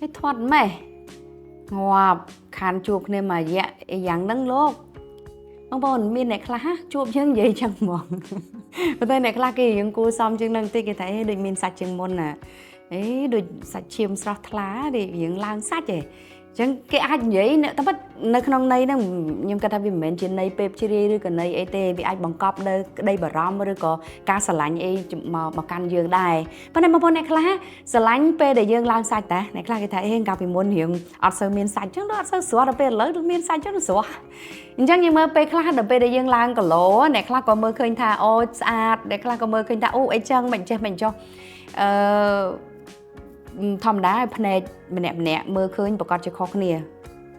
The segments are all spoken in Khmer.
cái thoát mày ngọp khăn chụp nên mà dạ dạng nâng lốt bông bồn miên này khá chụp chân vậy chẳng mong và tôi này khá kỳ những cô xong chân nâng tì cái thấy đôi miên sạch chân môn nè ấy đôi sạch chiêm sạch lá để những lang sạch vậy chẳng cái ai vậy nữa ta bắt nơi không này đó nhưng cái ta bị mến trên này pep chiri rồi cái này et bị ai bằng cọp đây bờ rom rồi có cá sả lạnh ấy mà can dương đài bên này mà bên này khá sả lạnh pe để dương lang sạch ta này khá cái thấy hình gặp bị muốn hiện ở sơ miên sạch chứ đó ở sơ sủa là pe lớn được miên sạch chứ nó sủa chẳng nhưng mà pe khá được pe để dương lang cả lỗ này khá có mơ khơi tha ô sạch này khá có mơ khơi tha ô ấy chân mình cho thầm đá phê nè mưa khơi bọc cọt cho khó khăn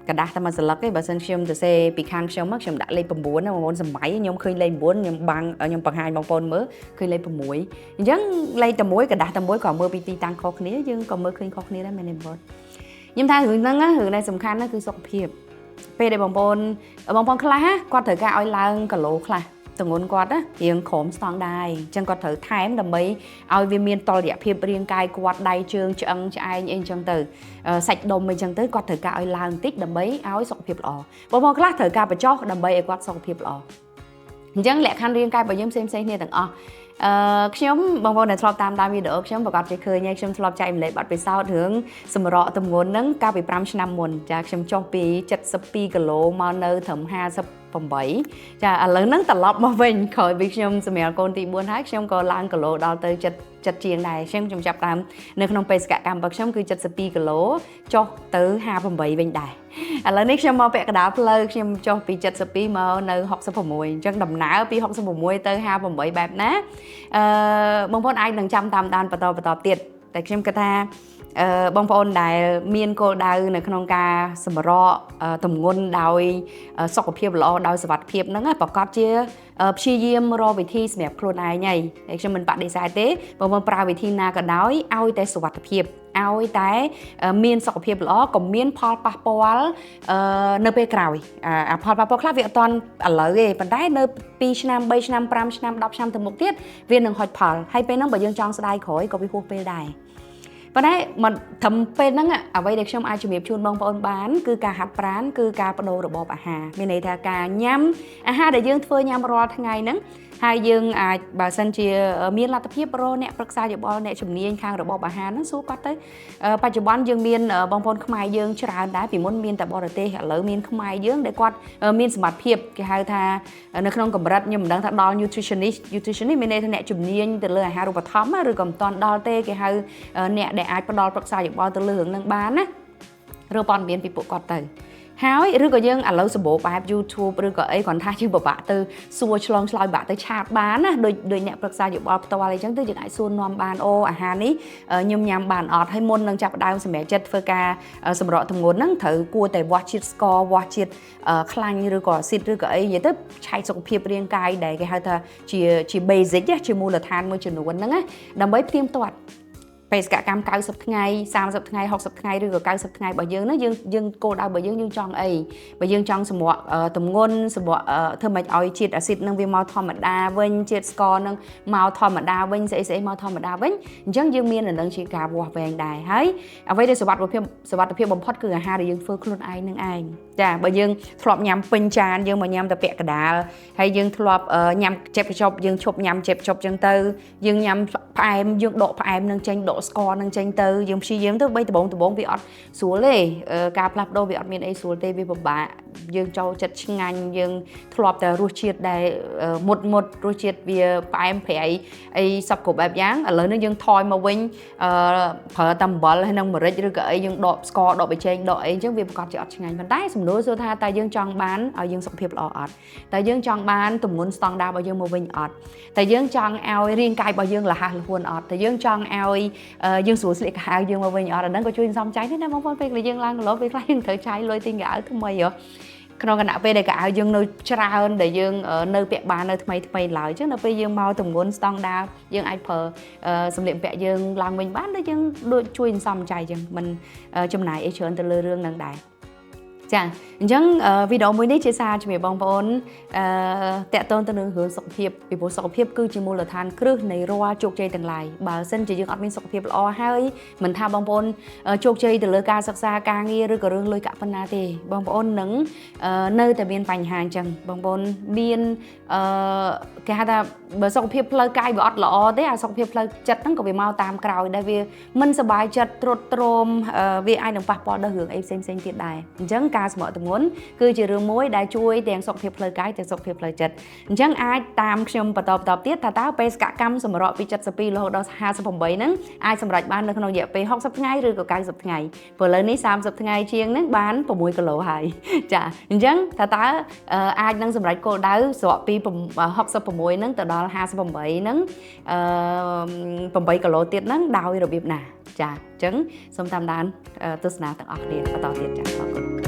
cả đá tham gia lắc cái bà sinh xem từ xe bị khang xem mất xem đã lên bầm bún nó bún sầm máy nhóm khơi lên bún nhóm bằng ở nhóm bằng hai bằng phôn mới khơi lên bầm muối vẫn lên tầm muối cả đá tầm muối còn mưa bị tăng khó khăn nhưng còn mưa khơi khó khăn đó mình làm bún nhưng thay hướng năng á hướng này sầm khăn nóคือสุขภาพไปได้บางคนคลาqua thời gian oi lang cả lỗคลาตรงนู้นกอดนะยังขมสตองได้จังก็ถือไทม์ดำไปเอาวิมีนตอเดียเพียบเรียงกายกอดได้เชิงจังจะไอเองจังตือใส่ดมไปจังตือกอดถือกายลางติ๊กดำไปเอาสกเพียบหล่อบางคนคลาถือกายไปจ่อดำไปกอดสกเพียบหล่อจังแหละคันเรียงกายไปยิ้มเซมเนี่ยต่างอ๋อខ្ញុំបងប្អូនដែលធ្លាប់តាមដានវីដេអូខ្ញុំប្រកាសជាឃើញខ្ញុំធ្លាប់ចែកម្លែកបាត់ពិសោធន៍រឿងសម្រក់ទម្ងន់ហ្នឹងកាលពី5ឆ្នាំមុនចាខ្ញុំចុះពី72គីឡូមកនៅត្រឹម58ចាឥឡូវហ្នឹងត្រឡប់មកវិញក្រោយពីខ្ញុំសម្រាប់កូនទី4ហើយខ្ញុំក៏ឡើងគីឡូដល់ទៅចិត្តជាងដែរខ្ញុំចាប់តាមនៅក្នុងបេសកកម្មរបស់ខ្ញុំគឺ72គីឡូចុះទៅ58វិញដែរឥឡូវនេះខ្ញុំមកពាក់កណ្ដាលផ្លូវខ្ញុំចុះពី72មកនៅ66អញ្ចឹងដំណើរពី66ទៅ58បែបណាបងប្អូនអាចនឹងចាំតាមដានបន្តទៀតតែខ្ញុំគិតថាបងប្អូនដែលមានគោលដៅនៅក្នុងការសម្រកទម្ងន់ដោយសុខភាពល្អដោយសុវត្ថិភាពហ្នឹងប្រកាសជាព្យាយាមរកវិធីសម្រាប់ខ្លួនឯងហើយខ្ញុំមិនបដិសេធទេបងប្អូនប្រើវិធីណាក៏ដោយឲ្យតែសុវត្ថិភាពឲ្យតែមានសុខភាពល្អកុំមានផលប៉ះពាល់នៅពេលក្រោយផលប៉ះពាល់ខ្លះវាអត់ទាន់ឥឡូវទេប៉ុន្តែនៅ2ឆ្នាំ3ឆ្នាំ5ឆ្នាំ10ឆ្នាំទៅមុខទៀតវានឹងហុចផលហើយពេលហ្នឹងបើយើងចង់ស្ដាយក្រោយក៏វាហួសពេលដែរប៉ុន្តែមិនត្រឹមពេលហ្នឹងអ្វីដែលខ្ញុំអាចជំរាបជូនបងប្អូនបានគឺការហាត់ប្រាណគឺការបដូររបបអាហារមានន័យថាការញ៉ាំអាហារដែលយើងធ្វើញ៉ាំរាល់ថ្ងៃហ្នឹងហើយយើងអាចបើសិនជាមានលទ្ធភាពរកអ្នកប្រឹក្សាយោបល់អ្នកជំនាញខាងរបបអាហារហ្នឹងសួរគាត់ទៅបច្ចុប្បន្នយើងមានបងប្អូនខ្មែរយើងច្រើនដែរពីមុនមានតែបរទេសឥឡូវមានខ្មែរយើងដែលគាត់មានសមត្ថភាពគេហៅថានៅក្នុងកម្រិតខ្ញុំមិនដឹងថាដល់ nutritionist មានន័យថាអ្នកជំនាញទៅលើអាហារូបត្ថម្ភឬក៏មិនទាន់ដល់ទេគេហៅអ្នកដែលអាចផ្ដល់ប្រឹក្សាយោបល់ទៅលើរឿងហ្នឹងបានណាឬព័ត៌មានពីពួកគាត់ទៅហើយឬក៏យើងឥឡូវសម្បូរបែប YouTube ឬក៏អីគ្រាន់ថាយើងពិបាកទៅសួរឆ្លងឆ្លើយបាក់ទៅឆាតបានណាដូចអ្នកប្រឹក្សាយោបល់ផ្ទាល់អីចឹងទៅយើងអាចសួរនាំបានអូអាហារនេះខ្ញុំញ៉ាំបានអត់ហើយមុននឹងចាប់ផ្ដើមសម្រាប់ចិត្តធ្វើការសម្រក់ទម្ងន់ហ្នឹងត្រូវគួរតែវាស់ជាតិស្ករវាស់ជាតិខ្លាញ់ឬក៏អាស៊ីតឬក៏អីនិយាយទៅឆែកសុខភាពរាងកាយដែលគេហៅថាជា basic ជាមូលដ្ឋានមួយចំនួនហ្នឹងណាដើម្បីផ្ទៀងផ្ទាត់បេសកកម្ម90ថ្ងៃ30ថ្ងៃ60ថ្ងៃឬក៏90ថ្ងៃរបស់យើងណាយើងគោលដៅរបស់យើងចង់អីបើយើងចង់សម្រក់ទម្ងន់សម្រក់ធ្វើម៉េចឲ្យជាតិអាស៊ីតនឹងវាមកធម្មតាវិញជាតិស្ករនឹងមកធម្មតាវិញស្អីមកធម្មតាវិញអញ្ចឹងយើងមាននឹងជាការវាស់វែងដែរហើយអ្វីដែលសុវត្ថិភាពបំផុតគឺអាហារដែលយើងធ្វើខ្លួនឯងនឹងឯងចាបើយើងធ្លាប់ញ៉ាំពេញចានយើងមកញ៉ាំតែពាក់កណ្ដាលហើយយើងធ្លាប់ញ៉ាំចេបកញ្ចប់យើងឈប់ញ៉ាំចេបកញ្ចប់អញ្ចឹងទៅយើងញ៉ាំផ្អែមយើងដកផ្អែមនឹងចេញដកស្ករនឹងចេញទៅយើងព្យាយាមទៅបីដបងវាអត់ស្រួលទេការផ្លាស់ប្ដូរវាអត់មានអីស្រួលទេវាពិបាកយើងចូលចិត្តឆ្ងាញ់យើងធ្លាប់តែរសជាតិដែលមុតរសជាតិវាផ្អែមប្រៃអីសពគ្រប់បែបយ៉ាងឥឡូវនេះយើងថយមកវិញប្រើតែអំបិលហើយនឹងម្រេចឬក៏អីយើងដកស្ករដកប៊ីចេងដកអីអញ្ចឹងវាប្រកាសជាអត់ឆ្ងាញ់ប៉ុន្តែសំណួរសួរថាតើយើងចង់បានឲ្យយើងសុខភាពល្អអត់តើយើងចង់បានទម្ងន់ស្តង់ដាររបស់យើងមកវិញអត់តើយើងចង់ឲ្យរាងកាយរបស់យើងរហ័សរហួនអត់តើយើងចង់ឲ្យយើងស្រួលស្លៀកខោយើងមកវិញអត់អាហ្នឹងក៏ជួយសំចៃដែរណាបងប្អូនពេលយើងឡើងគីឡូពេលខ្លះយើងត្រូវចាយលុយទិញកៅអៅថ្មីក្នុងគណៈពេលដែលកៅអៅយើងនៅច្រើនដែលយើងនៅពាក់បាននៅថ្មីឡើយអញ្ចឹងដល់ពេលយើងមកទម្ងន់ស្តង់ដារយើងអាចប្រើសម្លៀកបំពាក់យើងឡើងវិញបានដូចយើងជួយសំចៃអញ្ចឹងមិនចំណាយអីច្រើនទៅលើរឿងហ្នឹងដែរ ចាអញ្ចឹងវីដេអូមួយនេះជាសារជំរាបបងប្អូនតកតងទៅនឹងរឿងសុខភាពពីព្រោះសុខភាពគឺជាមូលដ្ឋានគ្រឹះនៃរាល់ជោគជ័យទាំងឡាយបើសិនជាយើងអត់មានសុខភាពល្អហើយមិនថាបងប្អូនជោគជ័យទៅលើការសិក្សាការងារឬក៏រឿងលុយកាក់ប៉ុណ្ណាទេបងប្អូននឹងនៅតែមានបញ្ហាអញ្ចឹងបងប្អូនមានគេហៅថាបើសុខភាពផ្លូវកាយវាអត់ល្អទេអាសុខភាពផ្លូវចិត្តហ្នឹងក៏វាមកតាមក្រោយដែរវាមិនសប្បាយចិត្តទ្រុឌទ្រោមវាអាចនឹងប៉ះពាល់ដល់រឿងអីផ្សេងៗទៀតដែរអញ្ចឹងការសម្រកទម្ងន់គឺជារឿងមួយដែលជួយទាំងសុខភាពផ្លូវកាយទាំងសុខភាពផ្លូវចិត្តអញ្ចឹងអាចតាមខ្ញុំបន្តទៀតថាតើបេសកកម្មសម្រកពី72រហូតដល់58ហ្នឹងអាចសម្រេចបាននៅក្នុងរយៈពេល60ថ្ងៃឬក៏90ថ្ងៃព្រោះឥឡូវនេះ30ថ្ងៃជាងហ្នឹងបាន6គីឡូហើយចាអញ្ចឹងតើអាចនឹងសម្រេចគោលដៅស្រកពី66ហ្នឹងទៅដល់58ហ្នឹង8គីឡូទៀតហ្នឹងដោយរបៀបណាចាអញ្ចឹងសូមតាមដានទស្សនាទាំងអស់គ្នាបន្តទៀតចាអរគុណ